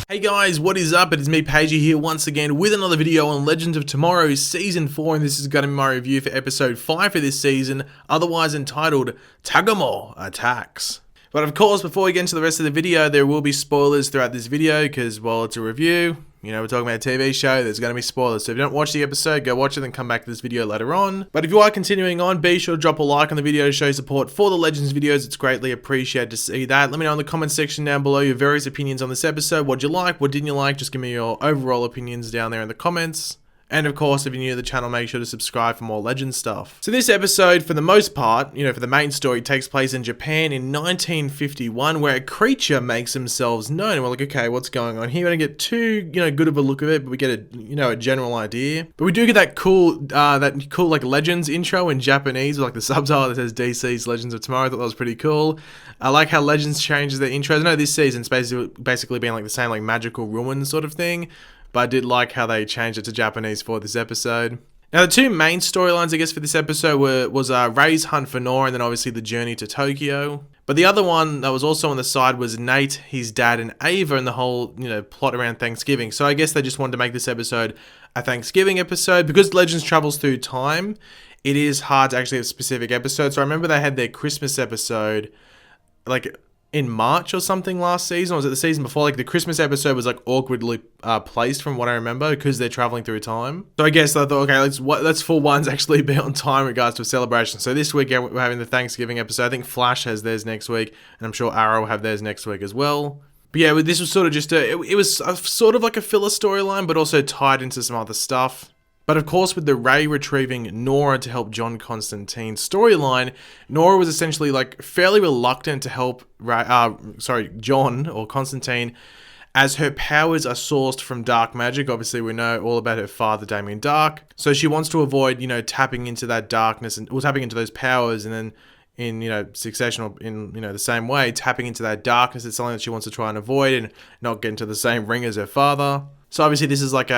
Hey guys, what is up? It is me, Pagey, here once again with another video on Legends of Tomorrow Season 4, and this is going to be my review for Episode 5 for this season, otherwise entitled Tagamo Attacks. But of course, before we get into the rest of the video, there will be spoilers throughout this video, because, well, it's a review. You know, we're talking about a TV show, there's going to be spoilers. So if you don't watch the episode, go watch it and come back to this video later on. But if you are continuing on, be sure to drop a like on the video to show support for the Legends videos. It's greatly appreciated to see that. Let me know in the comment section down below your various opinions on this episode. What did you like? What didn't you like? Just give me your overall opinions down there in the comments. And of course, if you're new to the channel, make sure to subscribe for more Legends stuff. So this episode, for the most part, for the main story, takes place in Japan in 1951, where a creature makes themselves known. And we're like, okay, what's going on here? We don't get too, good of a look of it, but we get a general idea. But we do get that cool like Legends intro in Japanese, with like the subtitle that says DC's Legends of Tomorrow. I thought that was pretty cool. I like how Legends changes their intros. I know this season's basically being like the same like magical ruin sort of thing. But I did like how they changed it to Japanese for this episode. Now, the two main storylines, I guess, for this episode was Ray's hunt for Nora, and then obviously the journey to Tokyo. But the other one that was also on the side was Nate, his dad, and Ava, and the whole, plot around Thanksgiving. So I guess they just wanted to make this episode a Thanksgiving episode. Because Legends travels through time, it is hard to actually have specific episodes. So I remember they had their Christmas episode, like, in March or something last season, or was it the season before? Like the Christmas episode was like awkwardly placed from what I remember because they're traveling through time. So I guess I thought, okay, let's for once actually be on time in regards to a celebration. So this week we're having the Thanksgiving episode. I think Flash has theirs next week, and I'm sure Arrow will have theirs next week as well. But yeah, this was sort of just it was sort of like a filler storyline, but also tied into some other stuff. But of course, with the Ray retrieving Nora to help John Constantine's storyline, Nora was essentially like fairly reluctant to help John or Constantine, as her powers are sourced from dark magic. Obviously, we know all about her father, Damien Dark. So she wants to avoid, tapping into that darkness and tapping into those powers, and then in succession or in the same way, tapping into that darkness is something that she wants to try and avoid and not get into the same ring as her father. So obviously this is like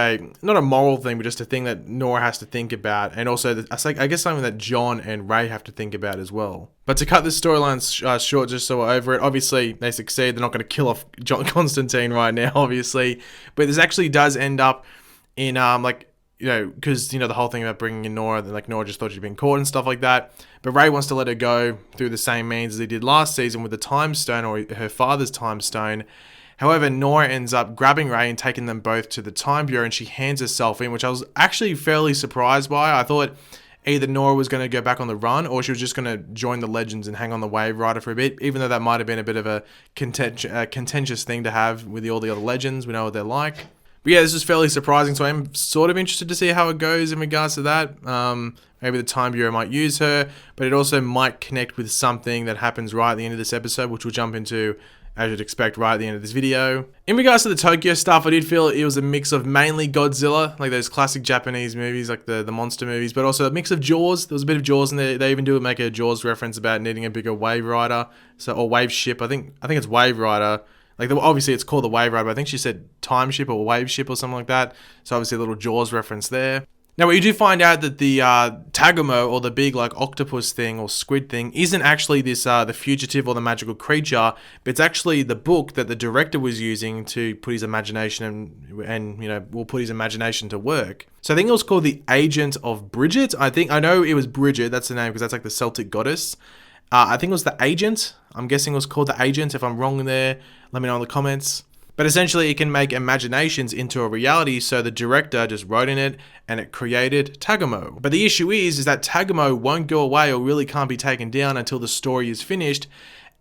not a moral thing, but just a thing that Nora has to think about. And also, I guess something that John and Ray have to think about as well. But to cut this storyline short, just so we're over it, obviously they succeed. They're not going to kill off John Constantine right now, obviously. But this actually does end up in, because, the whole thing about bringing in Nora, like Nora just thought she'd been caught and stuff like that. But Ray wants to let her go through the same means as he did last season with the Time Stone, or her father's Time Stone. However, Nora ends up grabbing Ray and taking them both to the Time Bureau, and she hands herself in, which I was actually fairly surprised by. I thought either Nora was going to go back on the run, or she was just going to join the Legends and hang on the Wave Rider for a bit, even though that might have been a bit of a contentious thing to have with all the other Legends. We know what they're like. But yeah, this was fairly surprising, so I'm sort of interested to see how it goes in regards to that. Maybe the Time Bureau might use her, but it also might connect with something that happens right at the end of this episode, which we'll jump into, as you'd expect, right at the end of this video. In regards to the Tokyo stuff, I did feel it was a mix of mainly Godzilla, like those classic Japanese movies, like the monster movies, but also a mix of Jaws. There was a bit of Jaws in there. They even make a Jaws reference about needing a bigger wave rider, or wave ship. I think it's wave rider. Like, obviously it's called the Wave Rider, but I think she said time ship or wave ship or something like that. So obviously a little Jaws reference there. Now, you do find out that the Tagamo, or the big like octopus thing or squid thing, isn't actually this the fugitive or the magical creature, but it's actually the book that the director was using to put his imagination and will put his imagination to work. So I think it was called the Agent of Bridget. I know it was Bridget. That's the name because that's like the Celtic goddess. I think it was the Agent. I'm guessing it was called the Agent. If I'm wrong there, let me know in the comments. But essentially, it can make imaginations into a reality, so the director just wrote in it, and it created Tagamo. But the issue is that Tagamo won't go away or really can't be taken down until the story is finished.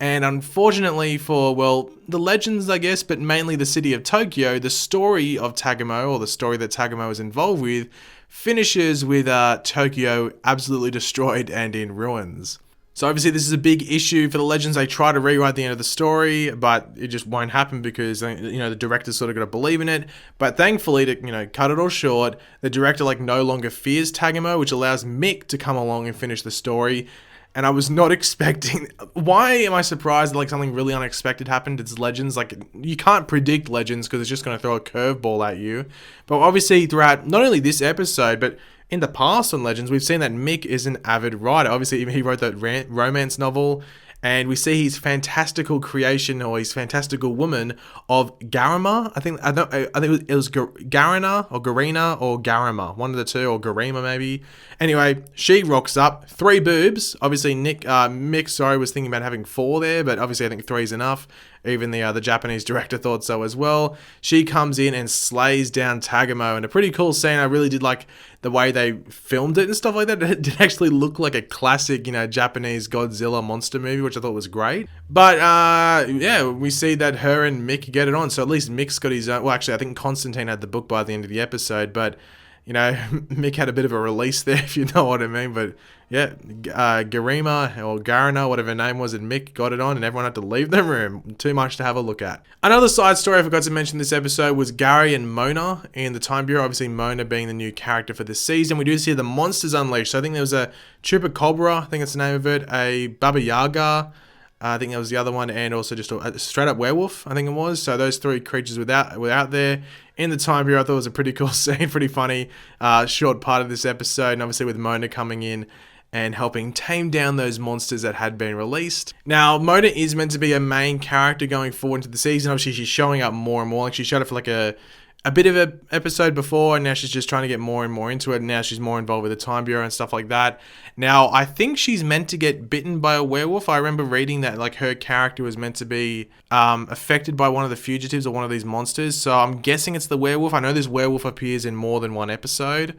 And unfortunately for, well, the Legends, I guess, but mainly the city of Tokyo, the story of Tagamo, or the story that Tagamo is involved with, finishes with Tokyo absolutely destroyed and in ruins. So obviously this is a big issue for the Legends. They try to rewrite the end of the story, but it just won't happen because, the director's sort of got to believe in it. But thankfully, to, cut it all short, the director, no longer fears Tagamo, which allows Mick to come along and finish the story. And I was not expecting... Why am I surprised that, something really unexpected happened? It's Legends. You can't predict Legends because it's just going to throw a curveball at you. But obviously, throughout not only this episode, but in the past on Legends, we've seen that Mick is an avid writer. Obviously, he wrote that romance novel, and we see his fantastical creation, or his fantastical woman of Garima. I think it was Garina or Garina or Garima, one of the two, or Garima maybe. Anyway, she rocks up, 3 boobs. Obviously, Mick, was thinking about having 4 there, but obviously I think 3 is enough. Even the Japanese director thought so as well. She comes in and slays down Tagamo, and a pretty cool scene. I really did like the way they filmed it and stuff like that. It did actually look like a classic, Japanese Godzilla monster movie, which I thought was great. But yeah, we see that her and Mick get it on. So at least Mick's got his own. Well, actually, I think Constantine had the book by the end of the episode, but Mick had a bit of a release there, if you know what I mean. But yeah, Garima or Garina, whatever her name was, and Mick got it on, and everyone had to leave the room. Too much to have a look at. Another side story I forgot to mention this episode was Gary and Mona in the Time Bureau. Obviously, Mona being the new character for this season. We do see the monsters unleashed. So I think there was a Chupacabra, I think that's the name of it, a Baba Yaga, I think that was the other one, and also just a straight up werewolf, I think it was. So those 3 creatures were out there in the Time Bureau. I thought it was a pretty cool scene, pretty funny, short part of this episode, and obviously with Mona coming in and helping tame down those monsters that had been released. Now, Mona is meant to be a main character going forward into the season. Obviously, she's showing up more and more. Like, she showed up for like a bit of an episode before, and now she's just trying to get more and more into it, and now she's more involved with the Time Bureau and stuff like that. Now, I think she's meant to get bitten by a werewolf. I remember reading that like her character was meant to be affected by one of the fugitives or one of these monsters, so I'm guessing it's the werewolf. I know this werewolf appears in more than one episode.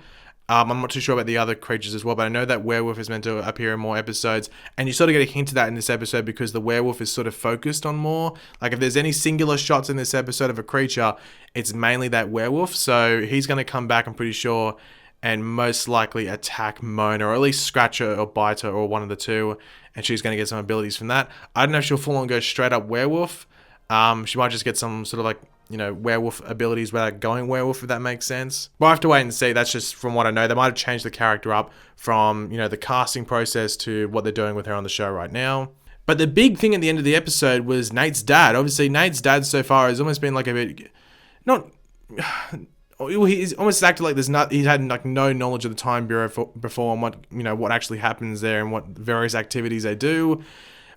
I'm not too sure about the other creatures as well, but I know that werewolf is meant to appear in more episodes, and you sort of get a hint of that in this episode because the werewolf is sort of focused on more. Like, if there's any singular shots in this episode of a creature, it's mainly that werewolf, so he's going to come back, I'm pretty sure, and most likely attack Mona, or at least scratch her or bite her, or one of the two, and she's going to get some abilities from that. I don't know if she'll full on go straight up werewolf. She might just get some sort of like, werewolf abilities without going werewolf, if that makes sense. But I have to wait and see. That's just from what I know. They might have changed the character up from, the casting process to what they're doing with her on the show right now. But the big thing at the end of the episode was Nate's dad. Obviously, Nate's dad so far has almost been like a bit, he's almost acted like he's had like no knowledge of the Time Bureau before, and what actually happens there and what various activities they do.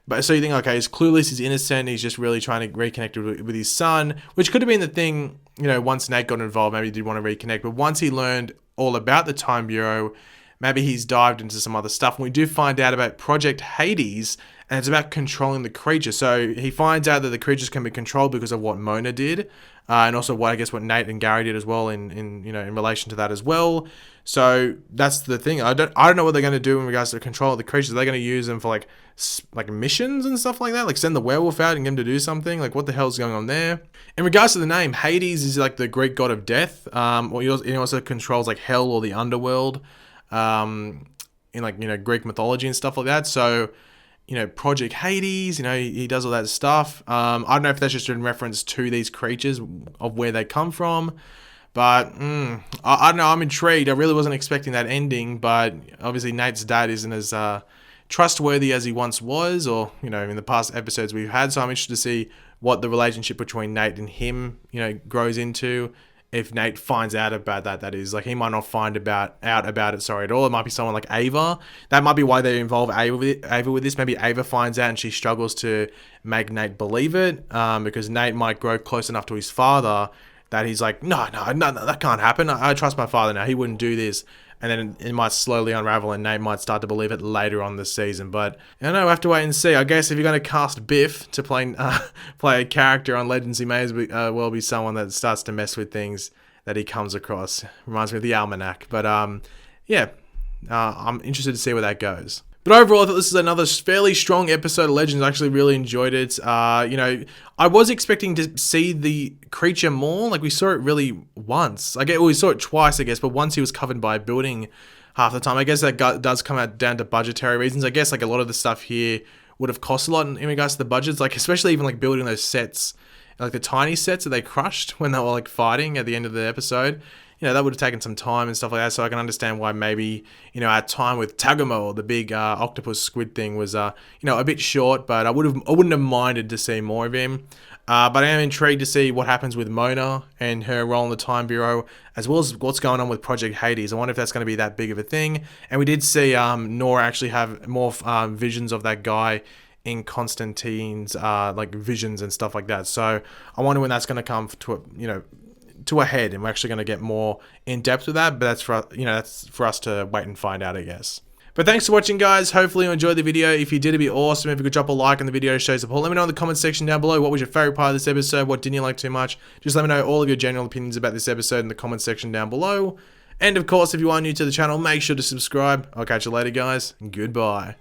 But so you think, okay, he's innocent. He's just really trying to reconnect with his son, which could have been the thing, once Nate got involved, maybe he did want to reconnect. But once he learned all about the Time Bureau, maybe he's dived into some other stuff. And we do find out about Project Hades, and it's about controlling the creature. So he finds out that the creatures can be controlled because of what Mona did, and also what Nate and Gary did as well in relation to that as well. So that's the thing. I don't know what they're going to do in regards to the control of the creatures. Are they going to use them for like missions and stuff like that? Like send the werewolf out and get him to do something? Like what the hell's going on there? In regards to the name, Hades is like the Greek god of death. He also controls like hell or the underworld, in Greek mythology and stuff like that. So, Project Hades, he does all that stuff. I don't know if that's just in reference to these creatures of where they come from. But I don't know, I'm intrigued. I really wasn't expecting that ending, but obviously Nate's dad isn't as trustworthy as he once was, or, in the past episodes we've had. So I'm interested to see what the relationship between Nate and him, grows into. If Nate finds out about that is. Like, he might not find out about it, at all. It might be someone like Ava. That might be why they involve Ava with this. Maybe Ava finds out and she struggles to make Nate believe it, because Nate might grow close enough to his father that he's like, no, that can't happen. I trust my father now. He wouldn't do this. And then it might slowly unravel and Nate might start to believe it later on this season. But, I don't know, we'll have to wait and see. I guess if you're going to cast Biff to play a character on Legends, he may as well be someone that starts to mess with things that he comes across. Reminds me of the Almanac. But, I'm interested to see where that goes. But overall, I thought this is another fairly strong episode of Legends. I actually really enjoyed it. I was expecting to see the creature more. Like, we saw it really once. We saw it twice, I guess, but once he was covered by a building half the time. I guess that does come out down to budgetary reasons. I guess, like, a lot of the stuff here would have cost a lot in regards to the budgets. Like, especially even, like, building those sets, like the tiny sets that they crushed when they were, like, fighting at the end of the episode. That would have taken some time and stuff like that, so I can understand why maybe, our time with Tagamo, the big octopus squid thing, was, a bit short, but I wouldn't have minded to see more of him. But I am intrigued to see what happens with Mona and her role in the Time Bureau, as well as what's going on with Project Hades. I wonder if that's going to be that big of a thing. And we did see Nora actually have more visions of that guy in Constantine's like visions and stuff like that. So I wonder when that's going to come to a head, and we're actually going to get more in depth with that. But that's for us to wait and find out, I guess. But thanks for watching, guys. Hopefully you enjoyed the video. If you did, it'd be awesome if you could drop a like on the video to show support. Let me know in the comment section down below what was your favorite part of this episode, what didn't you like too much. Just let me know all of your general opinions about this episode in the comment section down below. And of course, if you are new to the channel, make sure to subscribe. I'll catch you later, guys. Goodbye.